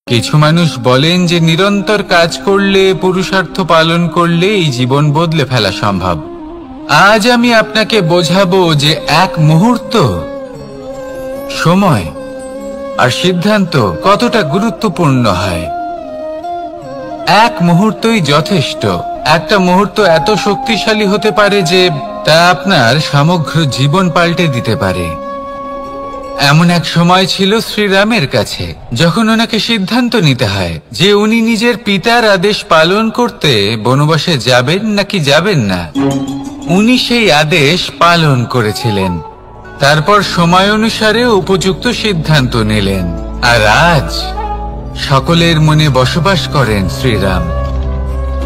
কিছু মানুষ বলেন যে নিরন্তর কাজ করলে, পুরুষার্থ পালন করলে এই জীবন বদলে ফেলা সম্ভব। আজ আমি আপনাকে বোঝাবো যে এক মুহূর্ত, সময় আর সিদ্ধান্ত কতটা গুরুত্বপূর্ণ হয়। এক মুহূর্তই যথেষ্ট। একটা মুহূর্ত এত শক্তিশালী হতে পারে যে তা আপনার সমগ্র জীবন পাল্টে দিতে পারে। এমন এক সময় ছিল শ্রীরামের কাছে, যখন ওনাকে সিদ্ধান্ত নিতে হয় যে উনি নিজের পিতার আদেশ পালন করতে বনবাসে যাবেন নাকি যাবেন না। উনি সেই আদেশ পালন করেছিলেন, তারপর সময় অনুসারে উপযুক্ত সিদ্ধান্ত নিলেন। আর আজ সকলের মনে বসবাস করেন শ্রীরাম।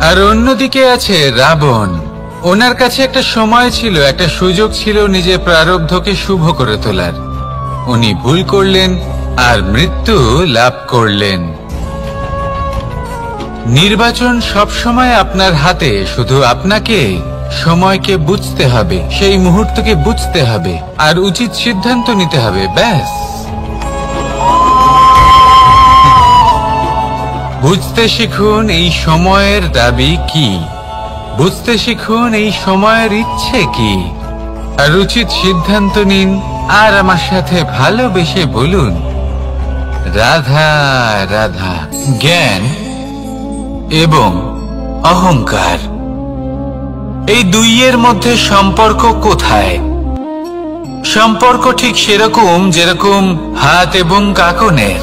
আর অন্যদিকে আছে রাবণ। ওনার কাছে একটা সময় ছিল, একটা সুযোগ ছিল নিজের প্রারব্ধকে শুভ করে তোলার। উনি ভুল করলেন আর মৃত্যু লাভ করলেন। নির্বাচন সবসময় আপনার হাতে, শুধু আপনাকে সময়কে বুঝতে হবে, সেই মুহূর্তকে বুঝতে হবে আর উচিত সিদ্ধান্ত নিতে হবে, ব্যাস। বুঝতে শিখুন এই সময়ের দাবি কি, বুঝতে শিখুন এই সময়ের ইচ্ছে কি, আর উচিত সিদ্ধান্ত নিন। আর আমার সাথে ভালোবেসে বলুন, রাধা রাধা। জ্ঞান এবং অহংকার, এই দুইয়ের মধ্যে সম্পর্ক কোথায়? সম্পর্ক ঠিক সেরকম যেরকম হাত এবং কাঁকনের,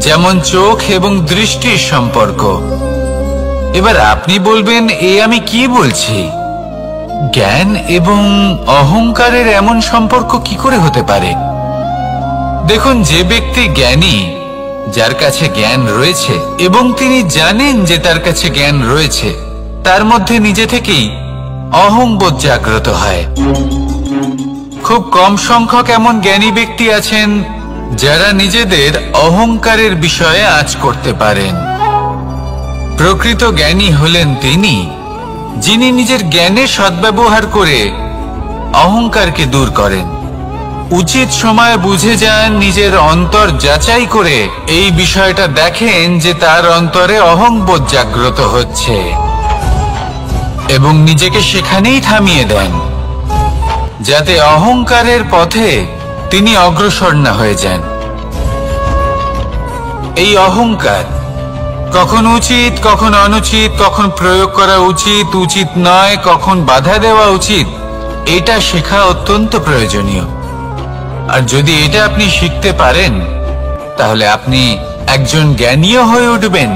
যেমন চোখ এবং দৃষ্টির সম্পর্ক। এবার আপনি বলবেন, এ আমি কি বলছি? জ্ঞান এবং অহংকারের এমন সম্পর্ক কি করে হতে পারে? দেখুন, যে ব্যক্তি জ্ঞানী, যার কাছে জ্ঞান রয়েছে এবং তিনি জানেন যে তার কাছে জ্ঞান রয়েছে, তার মধ্যে নিজে থেকেই অহংবোধ জাগ্রত হয়। খুব কম সংখ্যক এমন জ্ঞানী ব্যক্তি আছেন যারা নিজেদের অহংকারের বিষয়ে আঁচ করতে পারেন। প্রকৃত জ্ঞানী হলেন তিনি, যিনি নিজের জ্ঞানের সদ্ব্যবহার করে অহংকারকে দূর করেন। উচিত সময় বুঝে যান, নিজের অন্তর যাচাই করে এই বিষয়টা দেখেন যে তার অন্তরে অহংবোধ জাগ্রত হচ্ছে এবং নিজেকে সেখানেই থামিয়ে দেন, যাতে অহংকারের পথে তিনি অগ্রসর না হয়ে যান। এই অহংকার কখন উচিত, কখন অনুচিত, কখন প্রয়োগ করা উচিত, উচিত নয়, কখন বাধা দেওয়া উচিত, এটা শেখা অত্যন্ত প্রয়োজনীয়। আর যদি এটা আপনি শিখতে পারেন, তাহলে আপনি একজন জ্ঞানীও হয়ে উঠবেন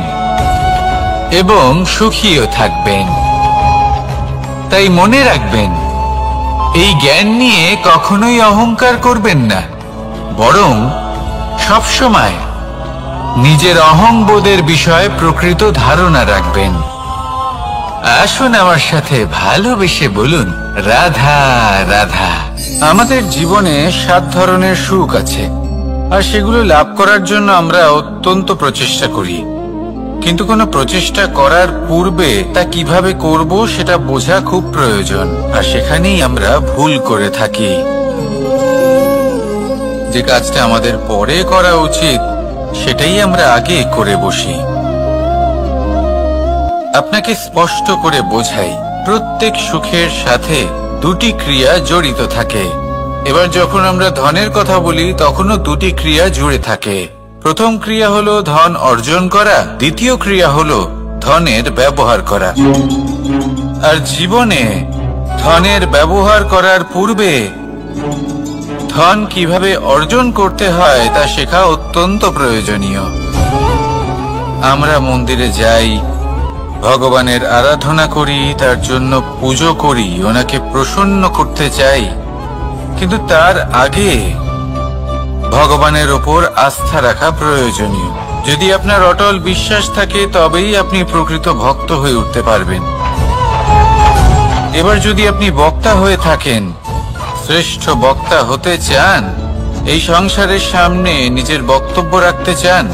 এবং সুখীও থাকবেন। তাই মনে রাখবেন, এই জ্ঞান নিয়ে কখনোই অহংকার করবেন না, বরং সবসময় নিজের অহংবোধের বিষয়ে প্রকৃত ধারণা রাখবেন। আসুন আমার সাথে ভালোবেসে বলুন, রাধা রাধা। আমাদের জীবনে 7 ধরনের সুখ আছে, আর সেগুলো লাভ করার জন্য আমরা অত্যন্ত প্রচেষ্টা করি। কিন্তু কোনো প্রচেষ্টা করার পূর্বে তা কিভাবে করব সেটা বোঝা খুব প্রয়োজন, আর সেখানেই আমরা ভুল করে থাকি। যে কাজটা আমাদের পরে করা উচিত, সেটাই আমরা আগে করে বসি। আপনাকে স্পষ্ট করে বোঝাই, প্রত্যেক সুখের সাথে 2টি ক্রিয়া জড়িত থাকে। এবার যখন আমরা ধনের কথা বলি, তখনও 2টি ক্রিয়া জুড়ে থাকে। প্রথম ক্রিয়া হলো ধন অর্জন করা, দ্বিতীয় ক্রিয়া হলো ধনের ব্যবহার করা। আর জীবনে ধনের ব্যবহার করার পূর্বে ধন কিভাবে অর্জন করতে হয় তা শেখা অত্যন্ত প্রয়োজনীয়। আমরা মন্দিরে যাই, ভগবানের আরাধনা করি, তার জন্য পুজো করি, ওনাকে প্রসন্ন করতে চাই, কিন্তু তার আগে ভগবানের ওপর আস্থা রাখা প্রয়োজনীয়। যদি আপনার অটল বিশ্বাস থাকে, তবেই আপনি প্রকৃত ভক্ত হয়ে উঠতে পারবেন। এবার যদি আপনি বক্তা হয়ে থাকেন, শ্রেষ্ঠ বক্তা হতে চান, এই সংসারের সামনে নিজের বক্তব্য রাখতে চান,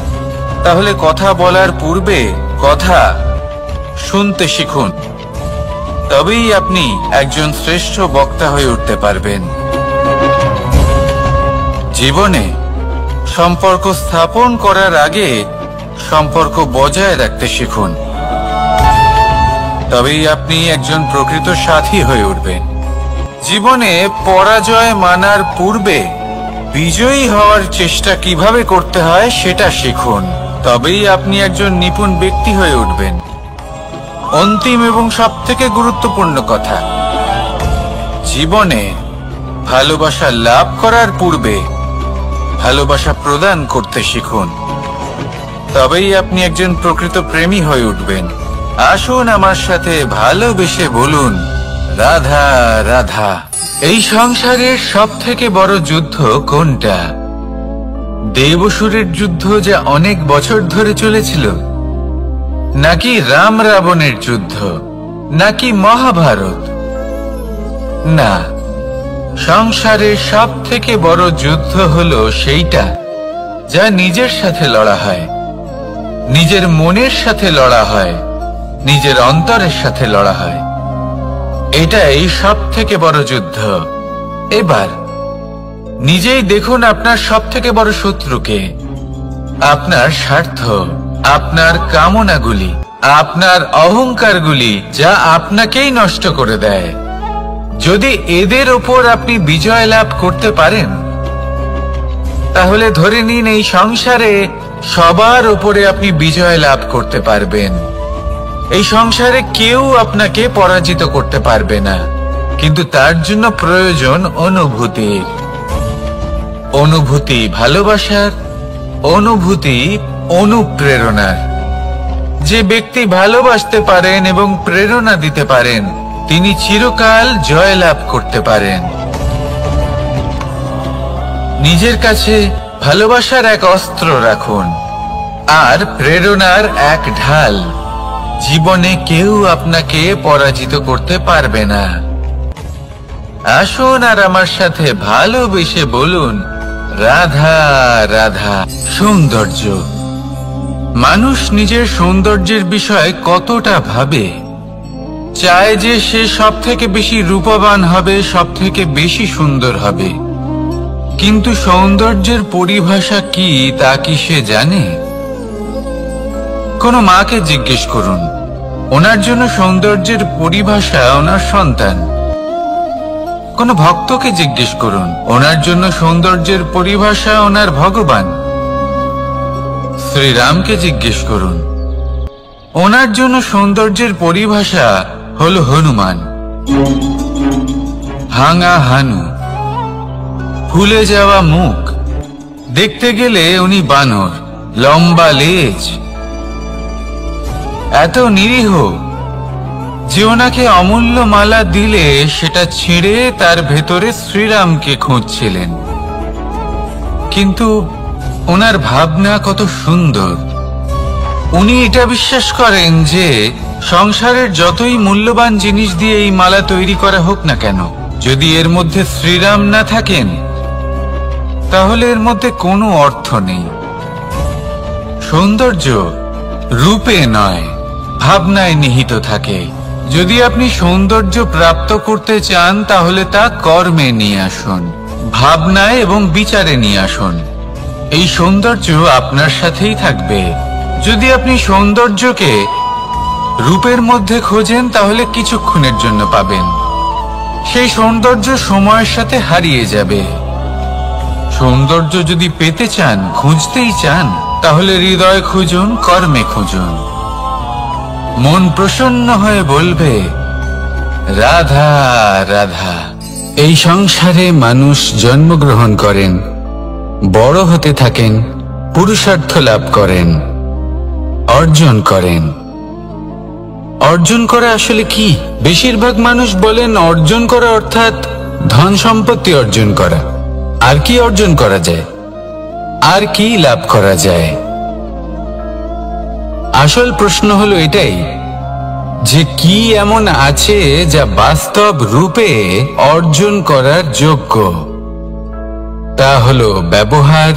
তাহলে কথা বলার পূর্বে কথা শুনতে শিখুন। তবেই আপনি একজন শ্রেষ্ঠ বক্তা হয়ে উঠতে পারবেন। জীবনে সম্পর্ক স্থাপন করার আগে সম্পর্ক বজায় রাখতে শিখুন, তবেই আপনি একজন প্রকৃত সাথী হয়ে উঠবেন। জীবনে পরাজয় মানার পূর্বে বিজয়ী হওয়ার চেষ্টা কিভাবে করতে হয় সেটা শিখুন, তবেই আপনি একজন নিপুণ ব্যক্তি হয়ে উঠবেন। অন্তিম এবং সবথেকে গুরুত্বপূর্ণ কথা, জীবনে ভালোবাসা লাভ করার পূর্বে ভালোবাসা প্রদান করতে শিখুন, তবেই আপনি একজন প্রকৃত প্রেমী হয়ে উঠবেন। আসুন আমার সাথে ভালোবেসে বলুন, রাধা রাধা। এই সংসারের সবথেকে বড় যুদ্ধ কোনটা? দেব-অসুরের যুদ্ধ যা অনেক বছর ধরে চলেছিল, নাকি রাম রাবণের যুদ্ধ, নাকি মহাভারত? না, সংসারের সবথেকে বড় যুদ্ধ হলো সেইটা যা নিজের সাথে লড়া হয়, নিজের মনের সাথে লড়া হয়, নিজের অন্তরের সাথে লড়া হয়। এটাই সবথেকে বড় যুদ্ধ। এবার নিজেই দেখুন আপনার সবথেকে বড় শত্রুকে। আপনার স্বার্থ, আপনার কামনাগুলি, আপনার অহংকারগুলি, যা আপনাকেই নষ্ট করে দেয়। যদি এদের ওপর আপনি বিজয় লাভ করতে পারেন, তাহলে ধরে নিন এই সংসারে সবার ওপরে আপনি বিজয় লাভ করতে পারবেন। এই সংসারে কেউ আপনাকে পরাজিত করতে পারবে না, কিন্তু তার জন্য প্রয়োজন অনুভূতির। অনুভূতি ভালোবাসার, অনুভূতি অনুপ্রেরণার। যে ব্যক্তি ভালোবাসতে পারেন এবং প্রেরণা দিতে পারেন, তিনি চিরকাল জয়লাভ করতে পারেন। নিজের কাছে ভালোবাসার এক অস্ত্র রাখুন আর প্রেরণার এক ঢাল। জীবনে কেউ আপনাকে পরাজিত করতে পারবে না। আসুন আর আমার সাথে ভালোবেসে বলুন, রাধা রাধা। সৌন্দর্য। মানুষ নিজের সৌন্দর্যের বিষয়ে কতটা ভাবে, চায় যে সে সব থেকে বেশি রূপবান হবে, সব থেকে বেশি সুন্দর হবে। কিন্তু সৌন্দর্যের পরিভাষা কি তা কি সে জানে? কোনো মাকে জিজ্ঞেস করুন, ওনার জন্য সৌন্দর্যের পরিভাষা ওনার সন্তান। কোনো ভক্তকে জিজ্ঞেস করুন, ওনার জন্য সৌন্দর্যের পরিভাষা ওনার ভগবান। শ্রীরামকে জিজ্ঞেস করুন, ওনার জন্য সৌন্দর্যের পরিভাষা হলো হনুমান। ভাঙা হানু, ফুলে যাওয়া মুখ, দেখতে গেলে উনি বানর, লম্বা লেজ, এত নিরীহ যে ওনাকে অমূল্য মালা দিলে সেটা ছিঁড়ে তার ভেতরে শ্রীরামকে খুঁজছিলেন। কিন্তু ওনার ভাবনা কত সুন্দর। উনি এটা বিশ্বাস করেন যে সংসারের যতই মূল্যবান জিনিস দিয়ে এই মালা তৈরি করা হোক না কেন, যদি এর মধ্যে শ্রীরাম না থাকেন, তাহলে এর মধ্যে কোনো অর্থ নেই। সৌন্দর্য রূপে নয়, ভাবনায় নিহিত থাকে। যদি আপনি সৌন্দর্য প্রাপ্ত করতে চান, তাহলে তা কর্মে নিয়ে আসুন, ভাবনায় এবং বিচারে নিয়ে আসুন। এই সৌন্দর্য আপনার সাথেই থাকবে। যদি আপনি সৌন্দর্যকে রূপের মধ্যে খোঁজেন, তাহলে কিছুক্ষণের জন্য পাবেন। সেই সৌন্দর্য সময়ের সাথে হারিয়ে যাবে। সৌন্দর্য যদি পেতে চান, খুঁজতেই চান, তাহলে হৃদয় খুঁজুন, কর্মে খুঁজুন। মন প্রসন্ন হয়ে বলবে, রাধা রাধা। এই সংসারে মানুষ জন্মগ্রহণ করেন, বড় হতে থাকেন, পুরুষার্থ লাভ করেন, অর্জন করেন। অর্জন করা আসলে কি? বেশিরভাগ মানুষ বলেন অর্জন করা অর্থাৎ ধন সম্পত্তি অর্জন করা। আর কি অর্জন করা যায়? আর কি লাভ করা যায়? আসল প্রশ্ন হলো এটাই যে কি এমন আছে যা বাস্তব রূপে অর্জন করার যোগ্য। তা হলো ব্যবহার,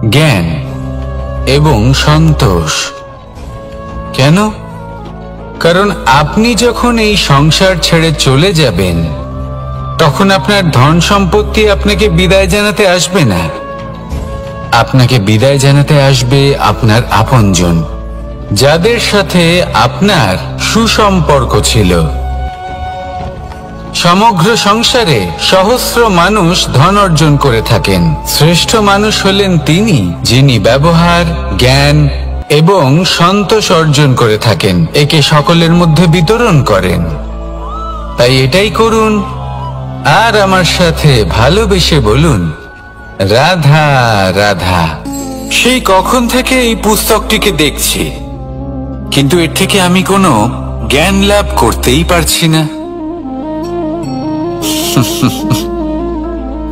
জ্ঞান এবং সন্তোষ। কেন? কারণ আপনি যখন এই সংসার ছেড়ে চলে যাবেন, তখন আপনার ধন সম্পত্তি আপনাকে বিদায় জানাতে আসবে না। আপনাকে বিদায় জানাতে আসবে আপনার আপনজন, যাদের সাথে আপনার সুসম্পর্ক ছিল। সমগ্র সংসারে সহস্র মানুষ ধন অর্জন করে থাকেন। শ্রেষ্ঠ মানুষ হলেন তিনি যিনি ব্যবহার, জ্ঞান এবং সন্তোষ অর্জন করে থাকেন, একে সকলের মধ্যে বিতরণ করেন। তাই এটাই করুন আর আমার সাথে ভালোবেসে বলুন, রাধা রাধা। সেই কখন থেকে এই পুস্তকটিকে দেখছি, কিন্তু এর থেকে আমি কোনো জ্ঞান লাভ করতেই পারছি না।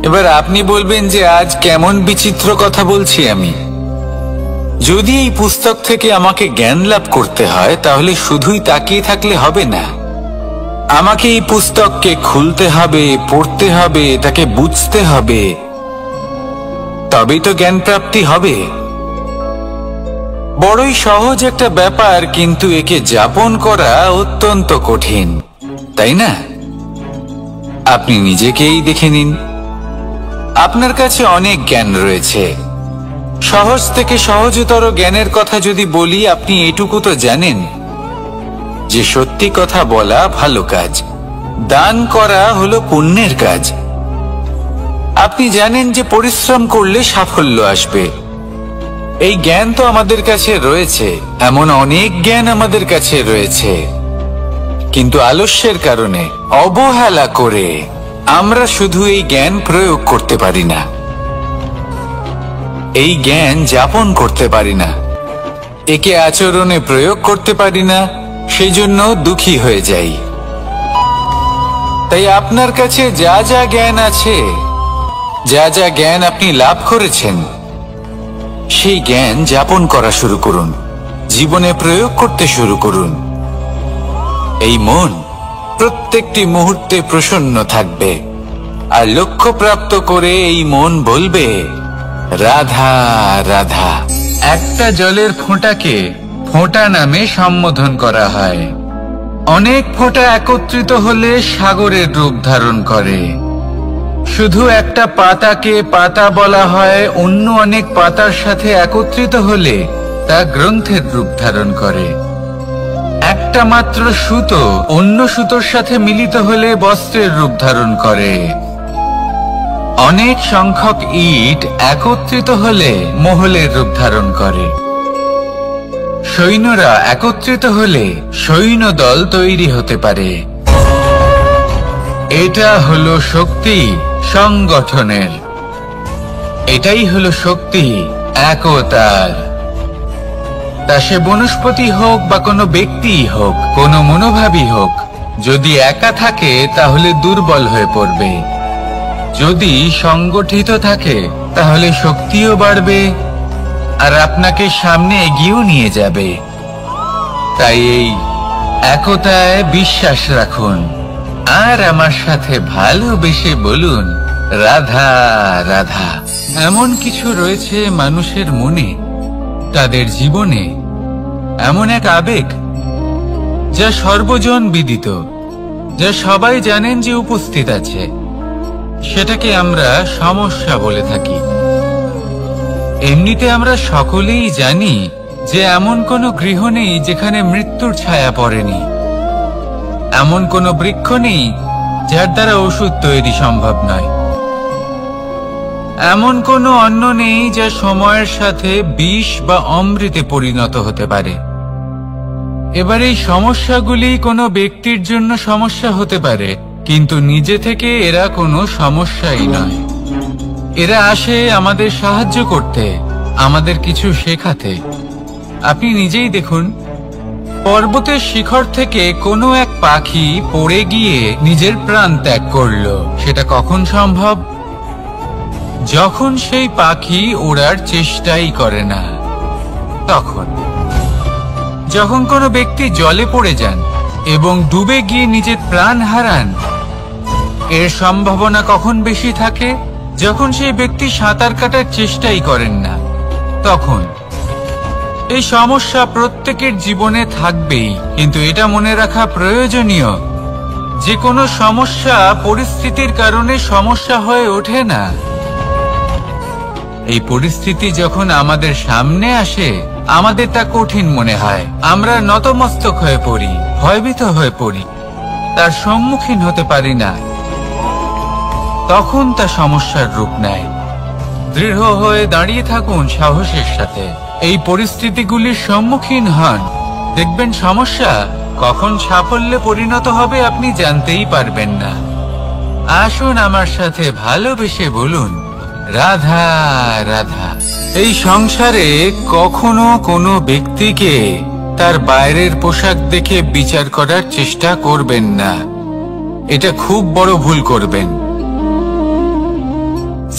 এবার আপনি বলবেন যে আজ কেমন বিচিত্র কথা বলছি আমি। যদি এই পুস্তক থেকে আমাকে জ্ঞান লাভ করতে হয়, তাহলে শুধুই তাকিয়ে থাকলে হবে না। আমাকে এই পুস্তককে খুলতে হবে, পড়তে হবে, তাকে বুঝতে হবে, তবেই তো জ্ঞান প্রাপ্তি হবে। বড়ই সহজ একটা ব্যাপার, কিন্তু একে যাপন করা অত্যন্ত কঠিন, তাই না? আপনি নিজেকেই দেখে নিন। আপনার কাছে অনেক জ্ঞান রয়েছে। সহজ থেকে সহজতর জ্ঞানের কথা যদি বলি, আপনি এটুকু তো জানেন যে সত্যি কথা বলা ভালো কাজ, দান করা হলো পুণ্যের কাজ। আপনি জানেন যে পরিশ্রম করলে সাফল্য আসবে। এই জ্ঞান তো আমাদের কাছে রয়েছে, এমন অনেক জ্ঞান আমাদের কাছে রয়েছে, কিন্তু আলস্যের কারণে, অবহেলা করে আমরা শুধু এই জ্ঞান প্রয়োগ করতে পারি না, এই জ্ঞান যাপন করতে পারি না, একে আচরণে প্রয়োগ করতে পারি না, সেই জন্য দুঃখী হয়ে যাই। তাই আপনার কাছে যা যা জ্ঞান আছে, যা যা জ্ঞান আপনি লাভ করেছেন, সেই জ্ঞান যাপন করা শুরু করুন, জীবনে প্রয়োগ করতে শুরু করুন। এই মন প্রত্যেকটি মুহূর্তে প্রসন্ন থাকবে, আর লক্ষ্য প্রাপ্ত করে এই মন বলবে, রাধা রাধা। একটা জলের ফোঁটাকে ফোঁটা নামে সম্বোধন করা হয়। অনেক ফোঁটা একত্রিত হলে সাগরের রূপ ধারণ করে। শুধু একটা পাতাকে পাতা বলা হয়, অন্য অনেক পাতার সাথে একত্রিত হলে তা গ্রন্থের রূপ ধারণ করে। একটা মাত্র সুতো অন্য সুতোর সাথে মিলিত হলে বস্ত্রের রূপ ধারণ করে। অনেক সংখ্যক ইট একত্রিত হলে মহলের রূপ ধারণ করে। সৈন্যরা একত্রিত হলে সৈন্যদল তৈরি হতে পারে। এটা হলো শক্তি সংগঠনের, এটাই হলো শক্তি একতার। তা সে বনস্পতি হোক বা কোনো ব্যক্তি হোক, কোনো মনোভাবই হোক, যদি একা থাকে তাহলে দুর্বল হয়ে পড়বে। যদি সংগঠিত থাকে তাহলে শক্তিও বাড়বে আর আপনাকে সামনে এগিয়েও নিয়ে যাবে। তাই এই একতায় বিশ্বাস রাখুন আর আমার সাথে ভালোবেসে বলুন, রাধা রাধা। এমন কিছু রয়েছে মানুষের মনে, তাদের জীবনে এমন এক আবেগ যা সর্বজন বিদিত, যা সবাই জানেন যে উপস্থিত আছে, সেটাকে আমরা সমস্যা বলে থাকি। এমনিতে আমরা সকলেই জানি যে এমন কোনো গৃহ নেই যেখানে মৃত্যুর ছায়া পড়েনি, এমন কোনো বৃক্ষ নেই যার দ্বারা ওষুধ তৈরি সম্ভব নয়, এমন কোনো অন্ন নেই যা সময়ের সাথে বিষ বা অমৃতে পরিণত হতে পারে। এবার এই সমস্যাগুলি কোনো ব্যক্তির জন্য সমস্যা হতে পারে, কিন্তু নিজে থেকে এরা কোনো সমস্যাই নয়। এরা আসে আমাদের সাহায্য করতে, আমাদের কিছু শেখাতে। আপনি নিজেই দেখুন, পর্বতের শিখর থেকে কোনো এক পাখি পড়ে গিয়ে নিজের প্রাণ ত্যাগ করলো। সেটা কখন সম্ভব? যখন সেই পাখি ওড়ার চেষ্টাই করে না। তখন যখন কোনো ব্যক্তি জলে পড়ে যান এবং ডুবে গিয়ে নিজের প্রাণ হারান, এর সম্ভাবনা কখন বেশি থাকে? যখন সেই ব্যক্তি সাঁতার কাটার চেষ্টাই করেন না। তখন এই সমস্যা প্রত্যেকের জীবনে থাকবেই, কিন্তু এটা মনে রাখা প্রয়োজনীয় যে কোনো সমস্যা পরিস্থিতির কারণে সমস্যা হয়ে ওঠে না। এই পরিস্থিতি যখন আমাদের সামনে আসে, আমাদের তা কঠিন মনে হয়। আমরা নতমস্তক হয়ে পড়ি, ভয়ভীত হয়ে পড়ি, তার সম্মুখীন হতে পারি না। তখন তা সমস্যার রূপ নেয়। দৃঢ় হয়ে দাঁড়িয়ে থাকুন সাহসের সাথে, এই পরিস্থিতিগুলির সম্মুখীন হন। দেখবেন সমস্যা কখন সাফল্যে পরিণত হবে আপনি জানতেই পারবেন না। আসুন আমার সাথে ভালোবেসে বলুন, রাধা রাধা। এই সংসারে কখনো কোনো ব্যক্তিকে তার বাইরের পোশাক দেখে বিচার করার চেষ্টা করবেন না, এটা খুব বড় ভুল করবেন।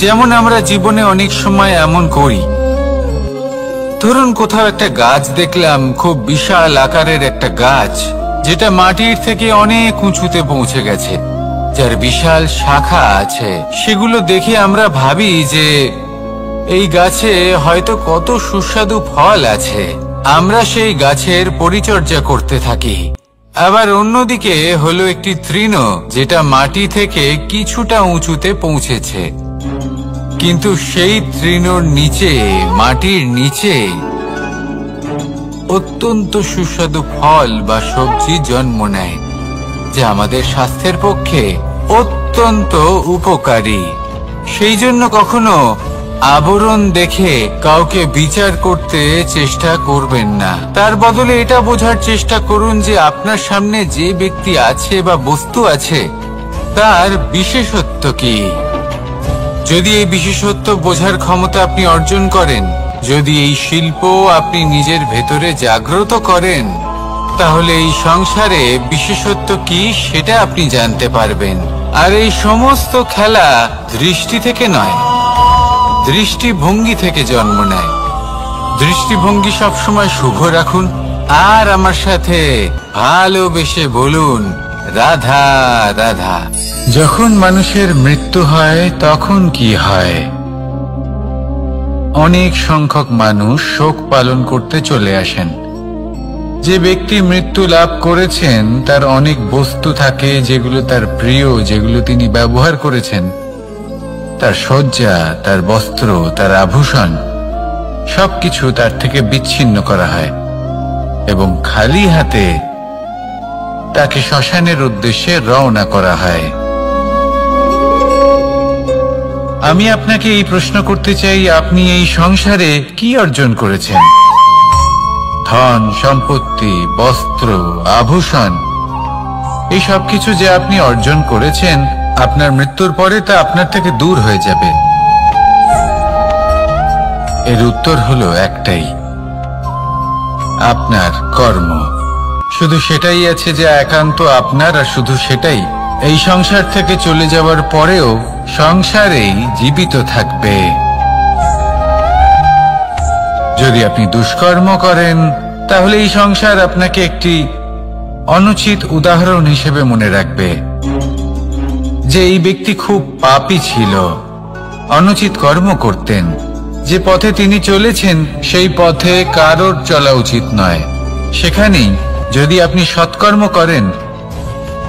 যেমন আমরা জীবনে অনেক সময় এমন করি, ধরুন কোথাও একটা গাছ দেখলাম, খুব বিশাল আকারের একটা গাছ, যেটা মাটির থেকে অনেক উঁচুতে পৌঁছে গেছে, যার বিশাল শাখা আছে। সেগুলো দেখে আমরা ভাবি যে এই গাছে হয়তো কত সুস্বাদু ফল আছে। আমরা সেই গাছের পরিচর্যা করতে থাকি। আবার অন্যদিকে হলো একটি তৃণ, যেটা মাটি থেকে কিছুটা উঁচুতে পৌঁছেছে, কিন্তু সেই তৃণর নিচে, মাটির নিচে অত্যন্ত সুস্বাদু ফল বা সবজি জন্ম নেয়, যা আমাদের স্বাস্থ্যের পক্ষে অত্যন্ত উপকারী। সেই জন্য কখনো আবরণ দেখে কাউকে বিচার করতে চেষ্টা করবেন না। তার বদলে এটা বোঝার চেষ্টা করুন যে আপনার সামনে যে ব্যক্তি আছে বা বস্তু আছে, তার বিশেষত্ব কি। যদি এই বিশেষত্ব বোঝার ক্ষমতা আপনি অর্জন করেন, যদি এই শিল্প আপনি নিজের ভেতরে জাগ্রত করেন, তাহলে এই সংসারে বিশেষত্ব কি সেটা আপনি জানতে পারবেন। আর এই সমস্ত খেলা দৃষ্টি থেকে নয়, দৃষ্টিভঙ্গি থেকে জন্ম নেয়। দৃষ্টিভঙ্গি সবসময় শুভ রাখুন, আর আমার সাথে ভালোবেসে বলুন, রাধা রাধা। যখন মানুষের মৃত্যু হয় তখন কি হয়? অনেক সংখ্যক মানুষ শোক পালন করতে চলে আসেন। যে ব্যক্তি মৃত্যু লাভ করেছেন তার অনেক বস্তু থাকে যেগুলো তার প্রিয়, যেগুলো তিনি ব্যবহার করেছেন। তার শয্যা, তার বস্ত্র, তার আভূষণ সবকিছু তার থেকে বিচ্ছিন্ন করা হয় এবং খালি হাতে তাকে শ্মশানের উদ্দেশ্যে রওনা করা হয়। আমি আপনাকে এই প্রশ্ন করতে চাই, আপনি এই সংসারে কি অর্জন করেছেন? ধন সম্পত্তি, বস্ত্র, আভূষণ, এই সব কিছু যে আপনি অর্জন করেছেন, আপনার মৃত্যুর পরে তা আপনার থেকে দূর হয়ে যাবে। এর উত্তর হলো একটাই, আপনার কর্ম। শুধু সেটাই আছে যে একান্ত আপনার, আর শুধু সেটাই এই সংসার থেকে চলে যাওয়ার পরেও সংসারেই জীবিত থাকবে। যদি আপনি দুষ্কর্ম করেন, তাহলে এই সংসার আপনাকে একটি অনুচিত উদাহরণ হিসেবে মনে রাখবে যে এই ব্যক্তি খুব পাপী ছিল, অনুচিত কর্ম করতেন। যে পথে তিনি চলেছেন সেই পথে কারোর চলা উচিত নয়। সেখানেই যদি আপনি সৎকর্ম করেন,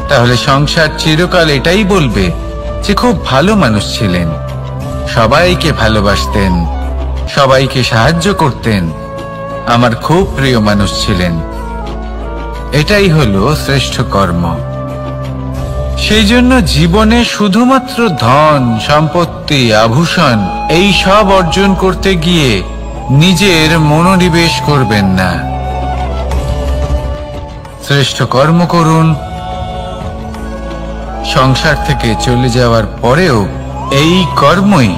তাহলে সংসার চিরকাল এটাই বলবে যে খুব ভালো মানুষ ছিলেন, সবাইকে ভালোবাসতেন, সবাইকে সাহায্য করতেন, আমার খুব প্রিয় মানুষ ছিলেন। এটাই হলো শ্রেষ্ঠ কর্ম। সেই জন্য জীবনে শুধুমাত্র ধন সম্পত্তি, আভূষণ এই সব অর্জন করতে গিয়ে নিজের মনোনিবেশ করবেন না। শ্রেষ্ঠ কর্ম করুন। সংসার থেকে চলে যাওয়ার পরেও এই কর্মই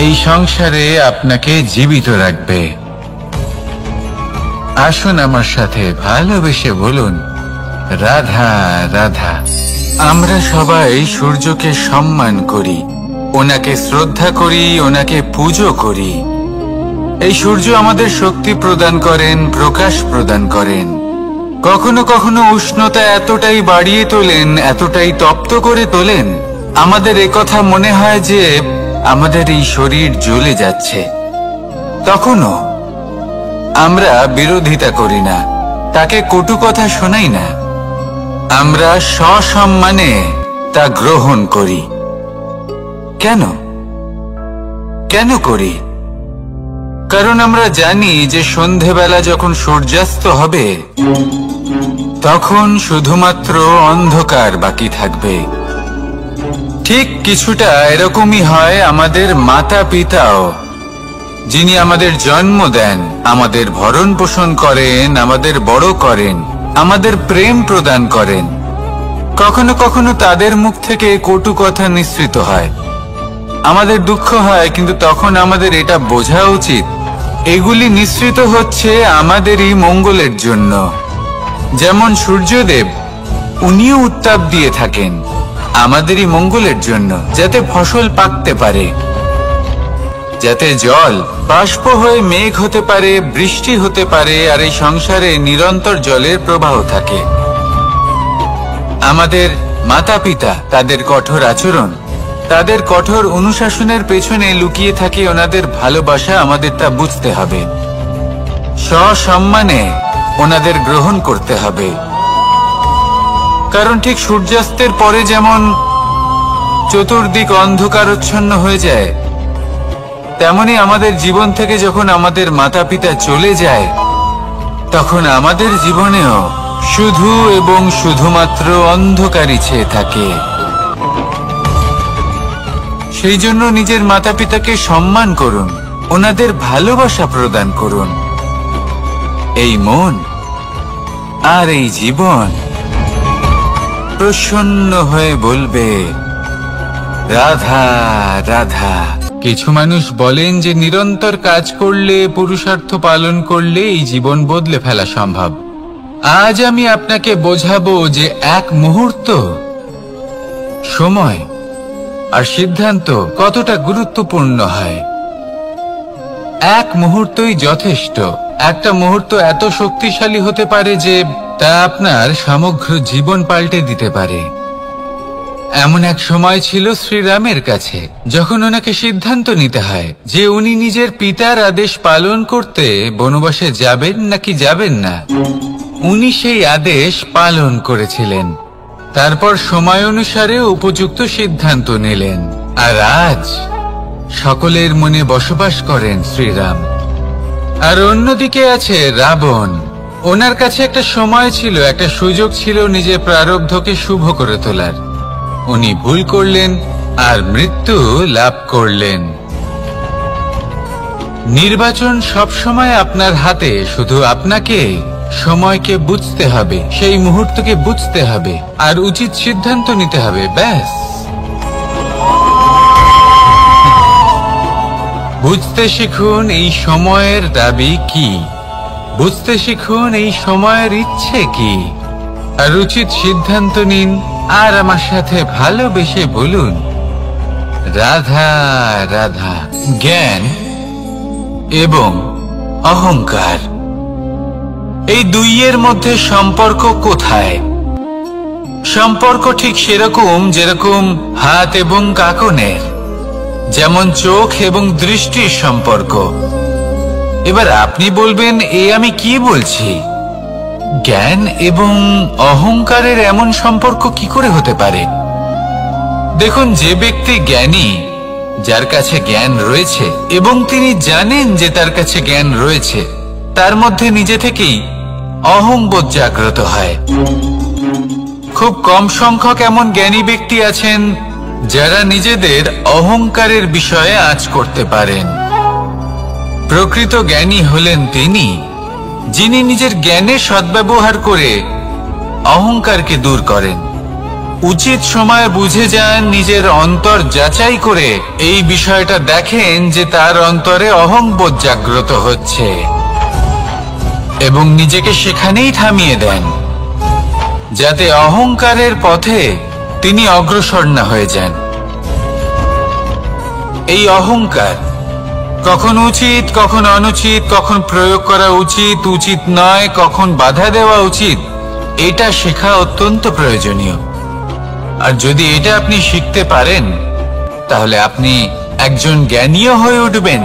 এই সংসারে আপনাকে জীবিত রাখবে। আসুন আমার সাথে ভালোবেসে বলুন, রাধা রাধা। আমরা সবাই সূর্যকে সম্মান করি, ওনাকে শ্রদ্ধা করি, ওনাকে পুজো করি। এই সূর্য আমাদের শক্তি প্রদান করেন, প্রকাশ প্রদান করেন। কখনো কখনো উষ্ণতা এতটাই বাড়িয়ে তোলেন, এতটাই তপ্ত করে তোলেন, আমাদের একথা মনে হয় যে আমাদের এই শরীর জ্বলে যাচ্ছে। তখনও আমরা বিরোধিতা করি না, তাকে কটু কথা শোনাই না, আমরা সসম্মানে তা গ্রহণ করি। কেন? কেন করি? কারণ আমরা জানি যে সন্ধেবেলা যখন সূর্যাস্ত হবে তখন শুধুমাত্র অন্ধকার বাকি থাকবে। ঠিক কিছুটা এরকমই হয় আমাদের মাতা পিতাও, যিনি আমাদের জন্ম দেন, আমাদের ভরণ পোষণ করেন, আমাদের বড় করেন, আমাদের প্রেম প্রদান করেন। কখনো কখনো তাদের মুখ থেকে কটু কথা নিঃসৃত হয়, আমাদের দুঃখ হয়, কিন্তু তখন আমাদের এটা বোঝা উচিত এগুলি নিঃসৃত হচ্ছে আমাদেরই মঙ্গলের জন্য। যেমন সূর্যদেব, উনিও উত্তাপ দিয়ে থাকেন আমাদেরই মঙ্গলের জন্য, যাতে ফসল পাকতে পারে, যাতে জল বাষ্প হয়ে মেঘ হতে পারে, বৃষ্টি হতে পারে, আর এই সংসারে নিরন্তর জলের প্রবাহ থাকে। আমাদের মাতা পিতা, তাদের কঠোর আচরণ, তাদের কঠোর অনুশাসনের পেছনে লুকিয়ে থাকে ওনাদের ভালোবাসা। আমাদের তা বুঝতে হবে, সসম্মানে ওনাদের গ্রহণ করতে হবে। কারণ ঠিক সূর্যাস্তের পরে যেমন চতুর্দিক অন্ধকারচ্ছন্ন হয়ে যায়, তেমনি আমাদের জীবন থেকে যখন আমাদের মাতা পিতা চলে যায় তখন আমাদের জীবনেও শুধু এবং শুধুমাত্র অন্ধকারই ছেয়ে থাকে। সেই জন্য নিজের মাতা পিতাকে সম্মান করুন, ওনাদের ভালোবাসা প্রদান করুন। এই মন আর এই জীবন প্রসন্ন হয়ে বলবে রাধা রাধা। কিছু মানুষ বলেন যে নিরন্তর কাজ করলে, পুরুষার্থ পালন করলে এই জীবন বদলে ফেলা সম্ভব। আজ আমি আপনাকে বোঝাবো যে এক মুহূর্ত, সময় আর সিদ্ধান্ত কতটা গুরুত্বপূর্ণ হয়। এক মুহূর্তই যথেষ্ট। একটা মুহূর্ত এত শক্তিশালী হতে পারে যে তা আপনার সমগ্র জীবন পাল্টে দিতে পারে। এমন এক সময় ছিল শ্রীরামের কাছে, যখন ওনাকে সিদ্ধান্ত নিতে হয় যে উনি নিজের পিতার আদেশ পালন করতে বনবাসে যাবেন নাকি যাবেন না। উনি সেই আদেশ পালন করেছিলেন, তারপর সময় অনুসারে উপযুক্ত সিদ্ধান্ত নিলেন। আর আজ সকলের মনে বসবাস করেন শ্রীরাম। আর অন্যদিকে আছে রাবণ। ওনার কাছে একটা সময় ছিল, একটা সুযোগ ছিল নিজের প্রারব্ধকে শুভ করে তোলার। উনি ভুল করলেন আর মৃত্যু লাভ করলেন। নির্বাচন সবসময় আপনার হাতে, শুধু আপনাকে সময়কে বুঝতে হবে, সেই মুহূর্তকে বুঝতে হবে আর উচিত সিদ্ধান্ত নিতে হবে, ব্যাস। বুঝতে শিখুন এই সময়ের দাবি কি, বুঝতে শিখুন এই সময়ের ইচ্ছে কি, আর উচিত সিদ্ধান্ত নিন। আর আমার সাথে ভালোবেসে বলুন রাধা রাধা। জ্ঞান এবং অহংকার, এই দুইয়ের মধ্যে সম্পর্ক কোথায়? সম্পর্ক ঠিক সেরকম যেরকম হাত এবং কাকনের, যেমন চোখ এবং দৃষ্টির সম্পর্ক। এবার আপনি বলবেন, এ আমি কি বলছি? জ্ঞান এবং অহংকারের এমন সম্পর্ক কি করে হতে পারে? দেখুন, যে ব্যক্তি জ্ঞানী, যার কাছে জ্ঞান রয়েছে এবং তিনি জানেন যে তার কাছে জ্ঞান রয়েছে, তার মধ্যে নিজে থেকেই অহংবোধ জাগ্রত হয়। খুব কম সংখ্যক এমন জ্ঞানী ব্যক্তি আছেন যারা নিজেদের অহংকারের বিষয়ে আঁচ করতে পারেন। প্রকৃত জ্ঞানী হলেন তিনি, যিনি নিজের জ্ঞানের সদ্ব্যবহার করে অহংকারকে দূর করেন। উচিত সময় বুঝে যান, নিজের অন্তর যাচাই করে এই বিষয়টা দেখেন যে তার অন্তরে অহংবোধ জাগ্রত হচ্ছে এবং নিজেকে সেখানেই থামিয়ে দেন, যাতে অহংকারের পথে তিনি অগ্রসর না হয়ে যান। এই অহংকার কখন উচিত, কখন অনুচিত, কখন প্রয়োগ করা উচিত, উচিত নয়, কখন বাধা দেওয়া উচিত, এটা শেখা অত্যন্ত প্রয়োজনীয়। আর যদি এটা আপনি শিখতে পারেন, তাহলে আপনি একজন জ্ঞানীও হয়ে উঠবেন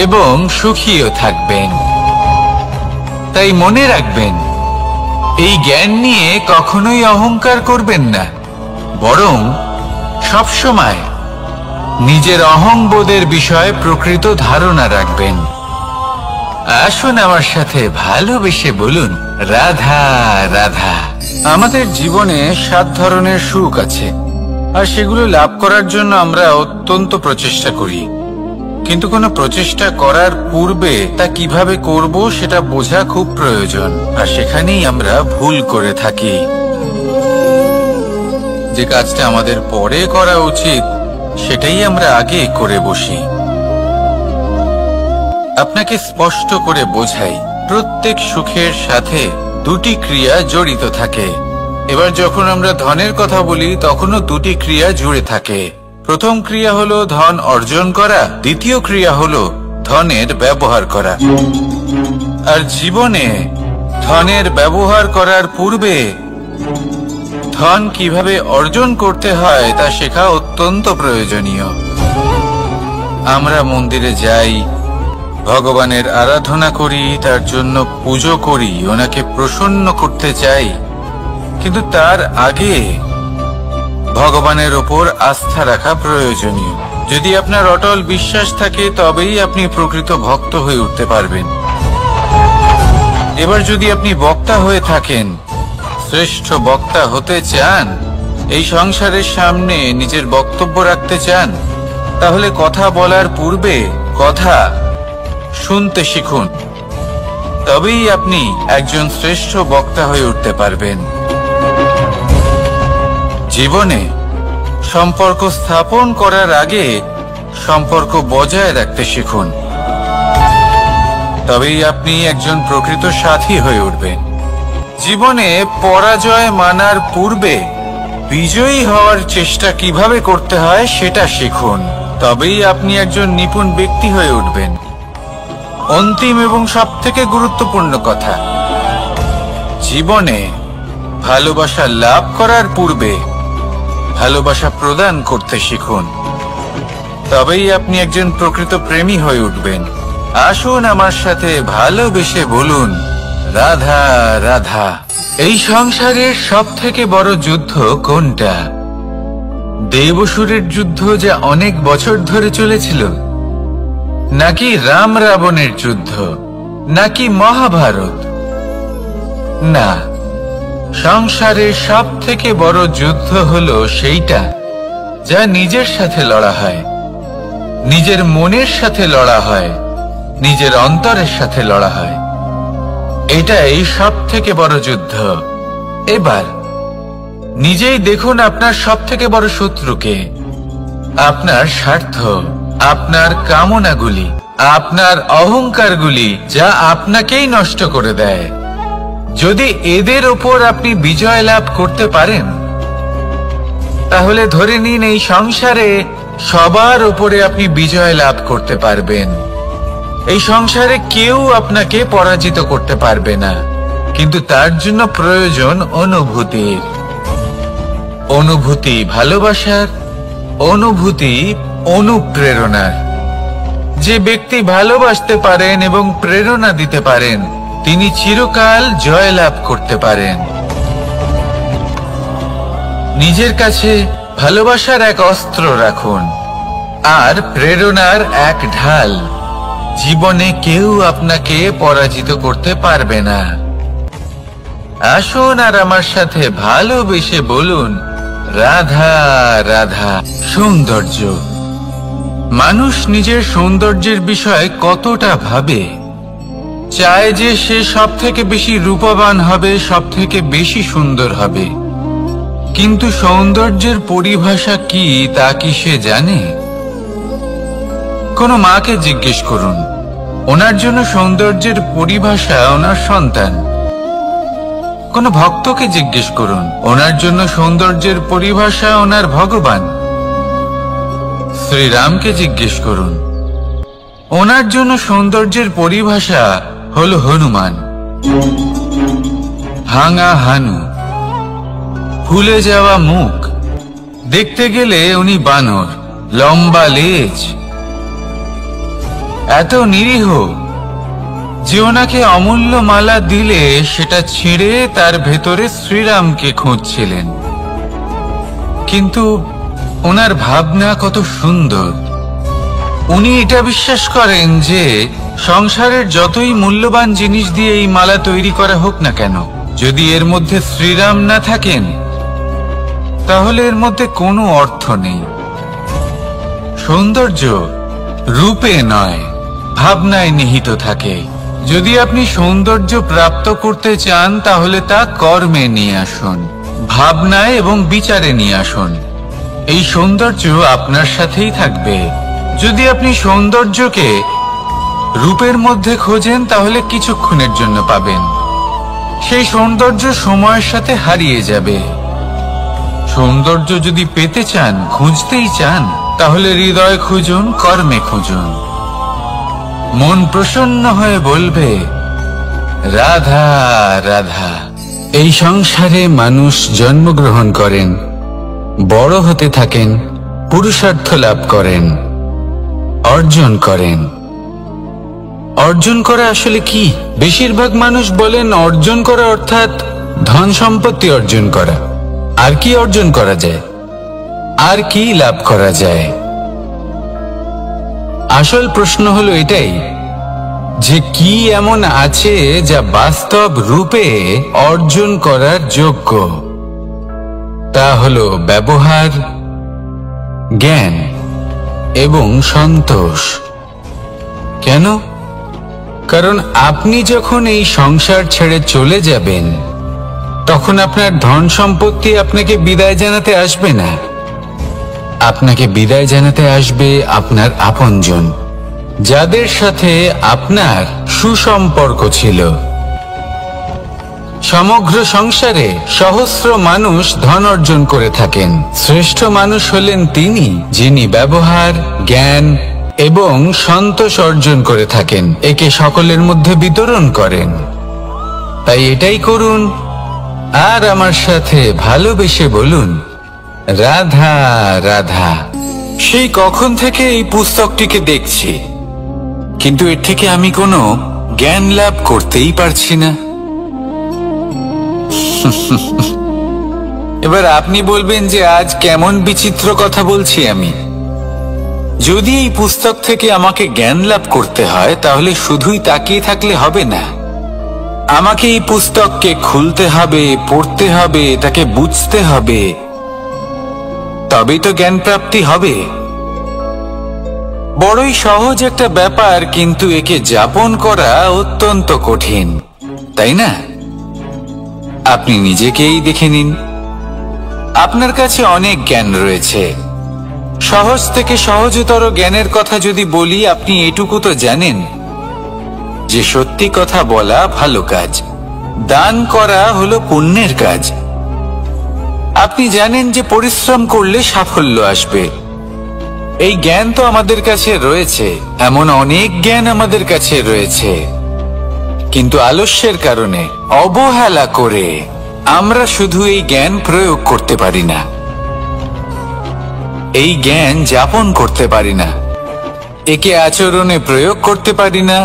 এবং সুখীও থাকবেন। তাই মনে রাখবেন, এই জ্ঞান নিয়ে কখনোই অহংকার করবেন না, বরং সবসময় নিজের অহংবোধের বিষয়ে প্রকৃত ধারণা রাখবেন। আসুন আমার সাথে ভালোবেসে বলুন, রাধা রাধা। আমাদের জীবনে 7 ধরনের সুখ আছে, আর সেগুলো লাভ করার জন্য আমরা অত্যন্ত প্রচেষ্টা করি। কিন্তু কোনো প্রচেষ্টা করার পূর্বে তা কিভাবে করব সেটা বোঝা খুব প্রয়োজন, আর সেখানেই আমরা ভুল করে থাকি। যে কাজটা আমাদের পরে করা উচিত সেটাই আমরা আগে করে বসি। আপনাকে স্পষ্ট করে বোঝাই, প্রত্যেক সুখের সাথে 2টি ক্রিয়া জড়িত থাকে। এবার যখন আমরা ধনের কথা বলি তখনও 2টি ক্রিয়া জুড়ে থাকে। প্রথম ক্রিয়া হলো ধন অর্জন করা, দ্বিতীয় ক্রিয়া হলো ধনের ব্যবহার করা। আর জীবনে ধনের ব্যবহার করার পূর্বে ধন কিভাবে অর্জন করতে হয় তা শেখা অত্যন্ত প্রয়োজনীয়। আমরা মন্দিরে যাই, ভগবানের আরাধনা করি, তার জন্য পুজো করি, ওনাকে প্রসন্ন করতে চাই, কিন্তু তার আগে ভগবানের ওপর আস্থা রাখা প্রয়োজনীয়। যদি আপনার অটল বিশ্বাস থাকে তবেই আপনি প্রকৃত ভক্ত হয়ে উঠতে পারবেন। এবার যদি আপনি বক্তা হয়ে থাকেন, শ্রেষ্ঠ বক্তা হতে চান, এই সংসারের সামনে নিজের বক্তব্য রাখতে চান, তাহলে কথা বলার পূর্বে কথা শুনতে শিখুন। তবেই আপনি একজন শ্রেষ্ঠ বক্তা হয়ে উঠতে পারবেন। জীবনে সম্পর্ক স্থাপন করার আগে সম্পর্ক বজায় রাখতে শিখুন, তবেই আপনি একজন প্রকৃত সাথী হয়ে উঠবেন। জীবনে পরাজয় মানার পূর্বে বিজয়ী হওয়ার চেষ্টা কিভাবে করতে হয় সেটা শিখুন, তবেই আপনি একজন নিপুণ ব্যক্তি হয়ে উঠবেন। অন্তিম এবং সবথেকে গুরুত্বপূর্ণ কথা, জীবনে ভালোবাসা লাভ করার পূর্বে ভালোবাসা প্রদান করতে শিখুন, তবেই আপনি একজন প্রকৃত প্রেমী হয়ে উঠবেন। আসুন আমার সাথে ভালোবেসে বলুন, রাধা রাধা। এই সংসারের সবথেকে বড় যুদ্ধ কোনটা? দেবসুরের যুদ্ধ যা অনেক বছর ধরে চলেছিল, নাকি রাম রাবণের যুদ্ধ, নাকি মহাভারত? না, সংসারের সবথেকে বড় যুদ্ধ হলো সেইটা যা নিজের সাথে লড়া হয়, নিজের মনের সাথে লড়া হয়, নিজের অন্তরের সাথে লড়া হয়। এটাই সবথেকে বড় যুদ্ধ। এবার নিজেই দেখুন আপনার সবথেকে বড় শত্রুকে। আপনার স্বার্থ, আপনার কামনাগুলি, আপনার অহংকারগুলি, যা আপনাকেই নষ্ট করে দেয়। যদি এদের ওপর আপনি বিজয় লাভ করতে পারেন, তাহলে ধরে নিন এই সংসারে সবার উপরে আপনি বিজয় লাভ করতে পারবেন। এই সংসারে কেউ আপনাকে পরাজিত করতে পারবে না, কিন্তু তার জন্য প্রয়োজন অনুভূতির। অনুভূতি ভালোবাসার, অনুভূতি অনুপ্রেরণার। যে ব্যক্তি ভালোবাসতে পারেন এবং প্রেরণা দিতে পারেন, তিনি চিরকাল জয় লাভ করতে পারেন। নিজের কাছে ভালোবাসার এক অস্ত্র রাখুন আর প্রেরণার এক ঢাল। জীবনে কেউ আপনাকে পরাজিত করতে পারবে না। আসুন আর আমার সাথে ভালোবেসে বলুন, রাধা রাধা। সৌন্দর্য। মানুষ নিজের সৌন্দর্যের বিষয়ে কতটা ভাবে, চায় যে সে সব থেকে বেশি রূপবান হবে, সব থেকে বেশি সুন্দর হবে। কিন্তু সৌন্দর্যের পরিভাষা কি তা কি সে জানে? কোনো মাকে জিজ্ঞেস করুন, ওনার জন্য সৌন্দর্যের পরিভাষা ওনার সন্তান। কোনো ভক্তকে জিজ্ঞেস করুন, ওনার জন্য সৌন্দর্যের পরিভাষা ওনার ভগবান। শ্রীরামকে জিজ্ঞেস করুন, ওনার জন্য সৌন্দর্যের পরিভাষা হলো হনুমান। ভাঙা হানু, ফুলে যাওয়া মুখ, দেখতে গেলে উনি বানর, লম্বা লেজ, এত নিরীহ যে ওনাকে অমূল্য মালা দিলে সেটা ছিঁড়ে তার ভেতরে শ্রীরামকে খুঁজছিলেন। কিন্তু ওনার ভাবনা কত সুন্দর। উনি এটা বিশ্বাস করেন যে সংসারের যতই মূল্যবান জিনিস দিয়ে এই মালা তৈরি করা হোক না কেন, যদি এর মধ্যে শ্রীরাম না থাকেন তাহলে এর মধ্যে কোনো অর্থ নেই। সৌন্দর্য রূপে নয়, ভাবনায় নিহিত থাকে। যদি আপনি সৌন্দর্য প্রাপ্ত করতে চান তাহলে তা কর্মে নিয়ে আসুন, ভাবনায় এবং বিচারে নিয়ে আসুন। এই সৌন্দর্য আপনার সাথেই থাকবে। যদি আপনি সৌন্দর্যকে রূপের মধ্যে খোঁজেন তাহলে কিছুক্ষণের জন্য পাবেন, সেই সৌন্দর্য সময়ের সাথে হারিয়ে যাবে। সৌন্দর্য যদি পেতে চান, খুঁজতেই চান, তাহলে হৃদয় খুঁজুন, কর্মে খুঁজুন। মন প্রসন্ন হয়ে বলবে রাধা রাধা। এই সংসারে মানুষ জন্মগ্রহণ করেন, বড় হতে থাকেন, পুরুষার্থ লাভ করেন, অর্জন করেন। অর্জন করা আসলে কি? বেশিরভাগ মানুষ বলেন অর্জন করা অর্থাৎ ধন সম্পত্তি অর্জন করা। আর কি অর্জন করা যায়? আর কি লাভ করা যায়? আসল প্রশ্ন হলো এটাই যে কি এমন আছে যা বাস্তব রূপে অর্জন করার যোগ্য। তা হলো ব্যবহার, জ্ঞান এবং সন্তোষ। কেন? কারণ আপনি যখন এই সংসার ছেড়ে চলে যাবেন তখন আপনার ধন সম্পত্তি আপনাকে বিদায় জানাতে আসবে না। আপনাকে বিদায় জানাতে আসবে আপনার আপনজন, যাদের সাথে আপনার সুসম্পর্ক ছিল। সমগ্র সংসারে সহস্র মানুষ ধন অর্জন করে থাকেন। শ্রেষ্ঠ মানুষ হলেন তিনি যিনি ব্যবহার, জ্ঞান এবং সন্তোষ অর্জন করে থাকেন, একে সকলের মধ্যে বিতরণ করেন। তাই এটাই করুন আর আমার সাথে ভালোবেসে বলুন রাধা রাধা। সেই কখন থেকে এই পুস্তকটিকে দেখছি, কিন্তু এর থেকে আমি কোনো জ্ঞান লাভ করতেই পারছি না। এবার আপনি বলবেন যে আজ কেমন বিচিত্র কথা বলছি আমি। যদি এই পুস্তক থেকে আমাকে জ্ঞান লাভ করতে হয় তাহলে শুধুই তাকিয়ে থাকলে হবে না। আমাকে এই পুস্তককে খুলতে হবে, পড়তে হবে, তাকে বুঝতে হবে, তবেই তো জ্ঞান প্রাপ্তি হবে। বড়ই সহজ একটা ব্যাপার, কিন্তু একে যাপন করা অত্যন্ত কঠিন, তাই না? আপনি নিজেকেই দেখে নিন। আপনার কাছে অনেক জ্ঞান রয়েছে। সহজ থেকে সহজতর জ্ঞানের কথা যদি বলি, আপনি এটুকু তো জানেন যে সত্যি কথা বলা ভালো কাজ, দান করা হলো পুণ্যের কাজ। আপনি জানেন যে পরিশ্রম করলে সাফল্য আসবে। এই জ্ঞান তো আমাদের কাছে রয়েছে, এমন অনেক জ্ঞান আমাদের কাছে রয়েছে, কিন্তু আলস্যের কারণে, অবহেলা করে আমরা শুধু এই জ্ঞান প্রয়োগ করতে পারি না, এই জ্ঞান যাপন করতে পারি না, একে আচরণে প্রয়োগ করতে পারি না,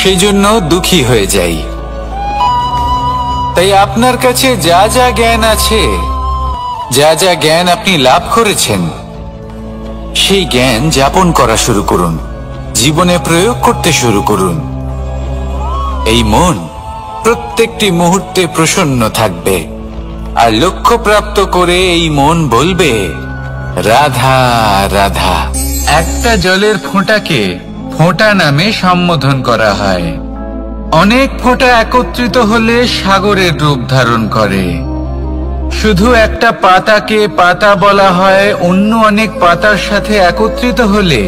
সেজন্য দুঃখী হয়ে যাই। তাই আপনার কাছে যা যা জ্ঞান আছে, যা যা জ্ঞান আপনি লাভ করেছেন, সেই জ্ঞান যাপন করা শুরু করুন, জীবনে প্রয়োগ করতে শুরু করুন। এই মন প্রত্যেকটি মুহূর্তে প্রসন্ন থাকবে, আর লক্ষ্য প্রাপ্ত করে এই মন বলবে রাধা রাধা। একটা জলের ফোঁটাকে ফোঁটা নামে সম্বোধন করা হয়। অনেক ফোঁটা একত্রিত হলে সাগরের রূপ ধারণ করে। শুধু একটা পাতাকে পাতা বলা হয়, অন্য অনেক পাতার সাথে একত্রিত হলে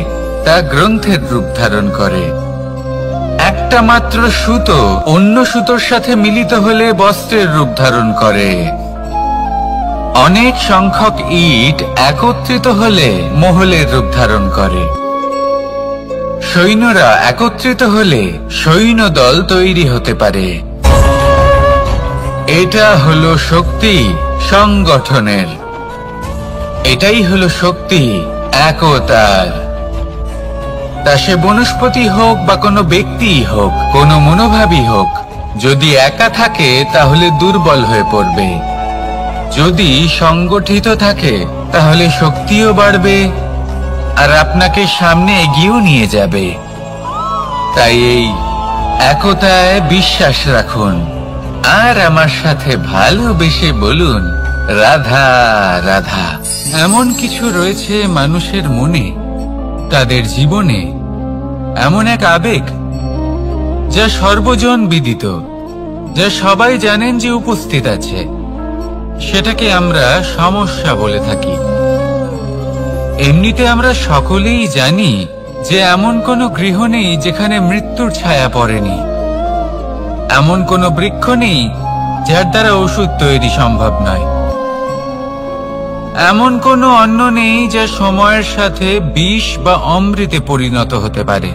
তা গ্রন্থের রূপ ধারণ করে। একটা মাত্র সুতো অন্য সুতোর সাথে মিলিত হলে বস্ত্রের রূপ ধারণ করে। অনেক সংখ্যক ইট একত্রিত হলে মহলের রূপ ধারণ করে। সৈন্যরা একত্রিত হলে সৈন্যদল তৈরি হতে পারে। এটা হলো শক্তি সংগঠনের, এটাই হলো শক্তি একতার। তা সে বনস্পতি হোক বা কোনো ব্যক্তি হোক, কোনো মনোভাবই হোক, যদি একা থাকে তাহলে দুর্বল হয়ে পড়বে। যদি সংগঠিত থাকে তাহলে শক্তিও বাড়বে আর আপনাকে সামনে এগিয়েও নিয়ে যাবে। তাই এই একতায় বিশ্বাস রাখুন আর আমার সাথে ভালোবেসে বলুন, রাধা রাধা। এমন কিছু রয়েছে মানুষের মনে, তাদের জীবনে এমন এক আবেগ যা সর্বজন বিদিত, যা সবাই জানেন যে উপস্থিত আছে। সেটাকে আমরা সমস্যা বলে থাকি। এমনিতে আমরা সকলেই জানি যে এমন কোনো গৃহ নেই যেখানে মৃত্যুর ছায়া পড়েনি, এমন কোনো বৃক্ষ নেই যার দ্বারা ওষুধ তৈরি সম্ভব নয়, এমন কোনো অন্ন নেই যা সময়ের সাথে বিষ বা অমৃতে পরিণত হতে পারে।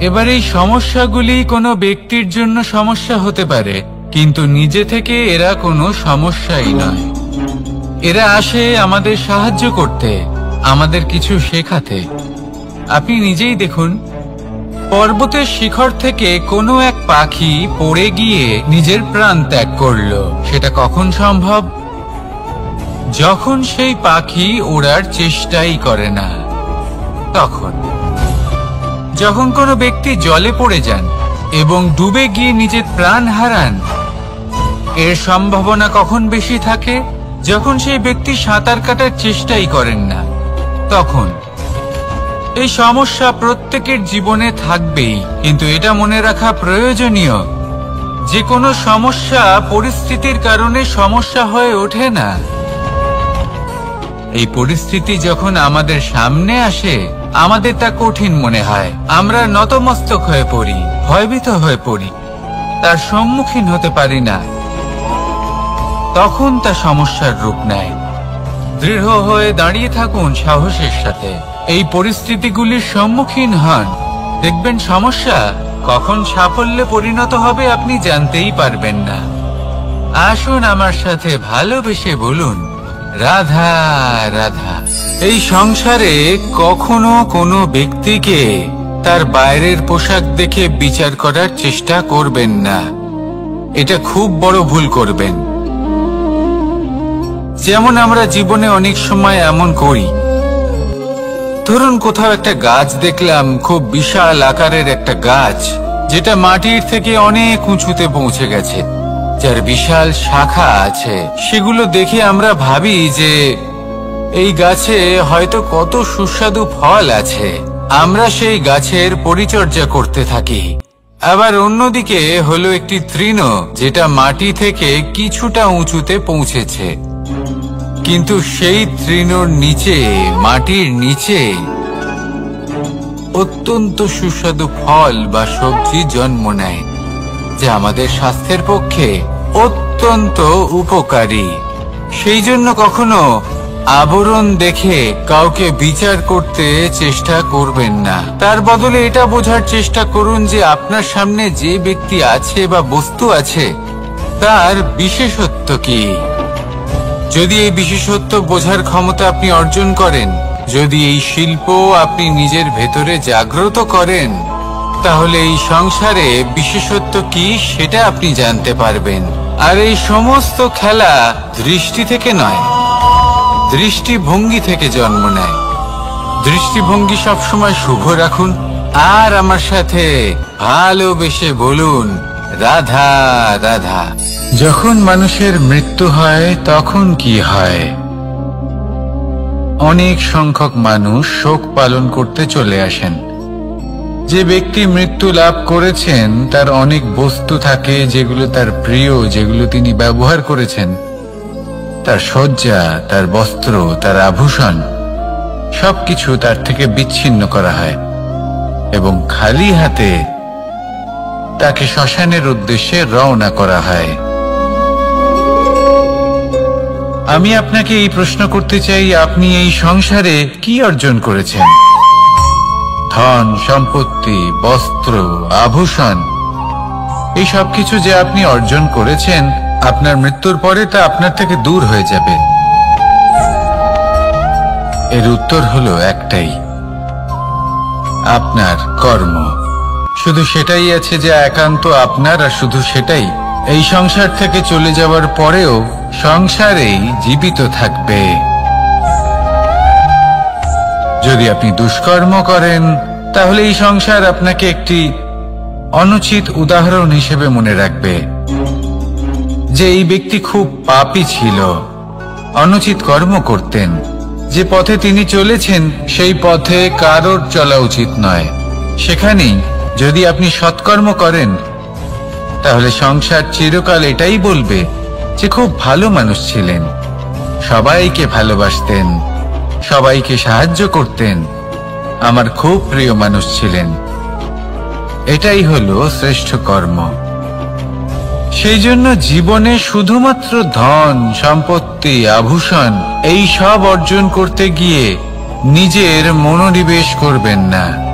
এবার এই সমস্যাগুলি কোনো ব্যক্তির জন্য সমস্যা হতে পারে, কিন্তু নিজে থেকে এরা কোনো সমস্যাই নয়। এরা আসে আমাদের সাহায্য করতে, আমাদের কিছু শেখাতে। আপনি নিজেই দেখুন, পর্বতের শিখর থেকে কোনো এক পাখি পড়ে গিয়ে নিজের প্রাণ ত্যাগ করলো। সেটা কখন সম্ভব? যখন সেই পাখি ওড়ার চেষ্টাই করে না। তখন যখন কোনো ব্যক্তি জলে পড়ে যান এবং ডুবে গিয়ে নিজের প্রাণ হারান, এর সম্ভাবনা কখন বেশি থাকে? যখন সেই ব্যক্তি সাঁতার কাটার চেষ্টাই করেন না। তখন এই সমস্যা প্রত্যেকের জীবনে থাকবেই, কিন্তু এটা মনে রাখা প্রয়োজনীয় যে কোনো সমস্যা পরিস্থিতির কারণে সমস্যা হয়ে ওঠে না। এই পরিস্থিতি যখন আমাদের সামনে আসে, আমাদের তা কঠিন মনে হয়, আমরা নতমস্তক হয়ে পড়ি, ভয়ভীত হয়ে পড়ি, তার সম্মুখীন হতে পারি না। তখন তা সমস্যার রূপ নেয়। দৃঢ় হয়ে দাঁড়িয়ে থাকুন সাহসের সাথে, এই পরিস্থিতিগুলির সম্মুখীন হন। দেখবেন সমস্যা কখন সাফল্যে পরিণত হবে আপনি জানতেই পারবেন না। আসুন আমার সাথে ভালোবেসে বলুন, রাধা রাধা। এই সংসারে কখনো কোনো ব্যক্তিকে তার বাইরের পোশাক দেখে বিচার করার চেষ্টা করবেন না। এটা খুব বড় ভুল করবেন। যেমন আমরা জীবনে অনেক সময় এমন করি, ধরুন কোথাও একটা গাছ দেখলাম, খুব বিশাল আকারের একটা গাছ, যেটা মাটির থেকে অনেক উঁচুতে পৌঁছে গেছে, যার বিশাল শাখা আছে। সেগুলো দেখে আমরা ভাবি যে এই গাছে হয়তো কত সুস্বাদু ফল আছে। আমরা সেই গাছের পরিচর্যা করতে থাকি। আবার অন্যদিকে হলো একটি তৃণ, যেটা মাটি থেকে কিছুটা উঁচুতে পৌঁছেছে, কিন্তু সেই তৃণর নিচে, মাটির নিচে অত্যন্ত সুস্বাদু ফল বা সবজি জন্ম নেয়, যা আমাদের স্বাস্থ্যের পক্ষে অত্যন্ত উপকারী। সেই জন্য কখনো আবরণ দেখে কাউকে বিচার করতে চেষ্টা করবেন না। তার বদলে এটা বোঝার চেষ্টা করুন যে আপনার সামনে যে ব্যক্তি আছে বা বস্তু আছে, তার বিশেষত্ব কি। যদি এই বিশেষত্ব বোঝার ক্ষমতা আপনি অর্জন করেন, যদি এই শিল্প আপনি নিজের ভেতরে জাগ্রত করেন, তাহলে এই সংসারে বিশেষত্ব কি সেটা আপনি জানতে পারবেন। আর এই সমস্ত খেলা দৃষ্টি থেকে নয়, দৃষ্টিভঙ্গি থেকে জন্ম নেয়। দৃষ্টিভঙ্গি সবসময় শুভ রাখুন আর আমার সাথে ভালোবেসে বলুন, রাধা রাধা। যখন মানুষের মৃত্যু হয় তখন কি হয়? অনেক সংখ্যক মানুষ শোক পালন করতে চলে আসেন। যে ব্যক্তি মৃত্যু লাভ করেছেন তার অনেক বস্তু থাকে যেগুলো তার প্রিয়, যেগুলো তিনি ব্যবহার করেছেন। তার শয্যা, তার বস্ত্র, তার আভূষণ সবকিছু তার থেকে বিচ্ছিন্ন করা হয় এবং খালি হাতে তাকে শ্মশানের উদ্দেশ্যে রওনা করা হয়। আমি আপনাকে এই প্রশ্ন করতে চাই, আপনি এই সংসারে কি অর্জন করেছেন? ধন সম্পত্তি, বস্ত্র, আভূষণ, এই সব কিছু যে আপনি অর্জন করেছেন, আপনার মৃত্যুর পরে তা আপনার থেকে দূর হয়ে যাবে। এর উত্তর হলো একটাই, আপনার কর্ম। শুধু সেটাই আছে যা একান্ত আপনার, আর শুধু সেটাই এই সংসার থেকে চলে যাওয়ার পরেও সংসারেই জীবিত থাকবে। যদি আপনি দুষ্কর্ম করেন তাহলে এই সংসার আপনাকে একটি অনুচিত উদাহরণ হিসেবে মনে রাখবে যে এই ব্যক্তি খুব পাপী ছিল, অনুচিত কর্ম করতেন। যে পথে তিনি চলেছেন সেই পথে কারোর চলা উচিত নয়। সেখানেই যদি আপনি সৎকর্ম করেন তাহলে সংসার চিরকাল এটাই বলবে যে খুব ভালো মানুষ ছিলেন, সবাইকে ভালোবাসতেন, সবাইকে সাহায্য করতেন, আমার খুব প্রিয় মানুষ ছিলেন। এটাই হলো শ্রেষ্ঠ কর্ম। সেই জন্য জীবনে শুধুমাত্র ধন সম্পত্তি আভূষণ এই সব অর্জন করতে গিয়ে নিজের মনোনিবেশ করবেন না।